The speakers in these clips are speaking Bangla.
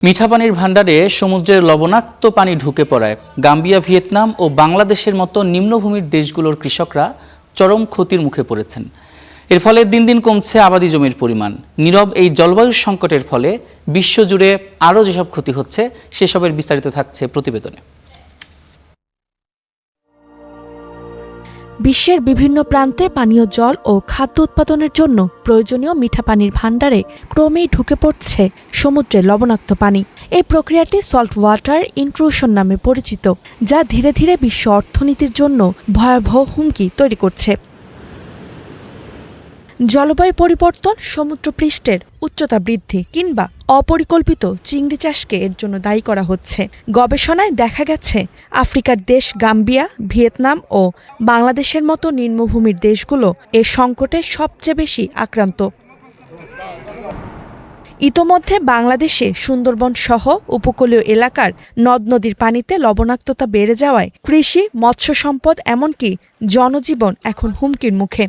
মিঠা পানির ভাণ্ডারে সমুদ্রের লবণাক্ত পানি ঢুকে পড়ায় গাম্বিয়া, ভিয়েতনাম ও বাংলাদেশের মতো নিম্নভূমির দেশগুলোর কৃষকরা চরম ক্ষতির মুখে পড়েছেন। এর ফলে দিন দিন কমছে আবাদি জমির পরিমাণ। নীরব এই জলবায়ু সংকটের ফলে বিশ্বজুড়ে আরও যেসব ক্ষতি হচ্ছে সেসবের বিস্তারিত থাকছে প্রতিবেদনে। বিশ্বের বিভিন্ন প্রান্তে পানীয় জল ও খাদ্য উৎপাদনের জন্য প্রয়োজনীয় মিঠা পানির ভাণ্ডারে ক্রমেই ঢুকে পড়ছে সমুদ্রের লবণাক্ত পানি। এই প্রক্রিয়াটি সল্ট ওয়াটার ইন্ট্রুশন নামে পরিচিত, যা ধীরে ধীরে বিশ্ব অর্থনীতির জন্য ভয়াবহ হুমকি তৈরি করছে। জলবায়ু পরিবর্তন, সমুদ্রপৃষ্ঠের উচ্চতা বৃদ্ধি কিংবা অপরিকল্পিত চিংড়ি চাষকে এর জন্য দায়ী করা হচ্ছে। গবেষণায় দেখা গেছে আফ্রিকার দেশ গাম্বিয়া, ভিয়েতনাম ও বাংলাদেশের মতো নিম্নভূমির দেশগুলো এ সংকটে সবচেয়ে বেশি আক্রান্ত। ইতোমধ্যে বাংলাদেশে সুন্দরবন সহ উপকূলীয় এলাকার নদ নদীর পানিতে লবণাক্ততা বেড়ে যাওয়ায় কৃষি, মৎস্য সম্পদ এমনকি জনজীবন এখন হুমকির মুখে।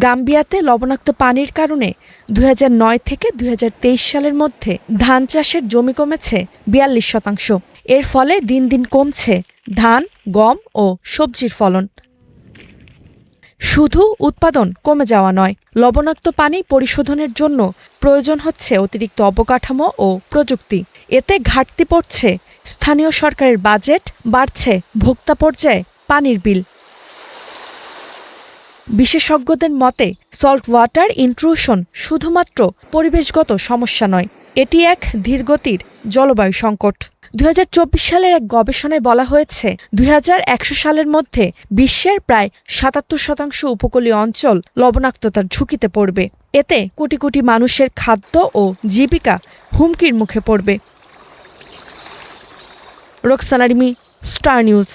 গাম্বিয়াতে লবণাক্ত পানির কারণে 2009 থেকে 2023 সালের মধ্যে ধান চাষের জমি কমেছে 42%। এর ফলে দিন দিন কমছে ধান, গম ও সবজির ফলন। শুধু উৎপাদন কমে যাওয়া নয়, লবণাক্ত পানি পরিশোধনের জন্য প্রয়োজন হচ্ছে অতিরিক্ত অবকাঠামো ও প্রযুক্তি। এতে ঘাটতি পড়ছে স্থানীয় সরকারের বাজেট, বাড়ছে ভোক্তা পর্যায়ে পানির বিল। বিশেষজ্ঞদের মতে সল্ট ওয়াটার ইন্ট্রুশন শুধুমাত্র পরিবেশগত সমস্যা নয়, এটি এক ধীরগতির জলবায়ু সংকট। 2024 সালের এক গবেষণায় বলা হয়েছে 2100 সালের মধ্যে বিশ্বের প্রায় 77% উপকূলীয় অঞ্চল লবণাক্ততার ঝুঁকিতে পড়বে। এতে কোটি কোটি মানুষের খাদ্য ও জীবিকা হুমকির মুখে পড়বে। Roksana Rimi, star news.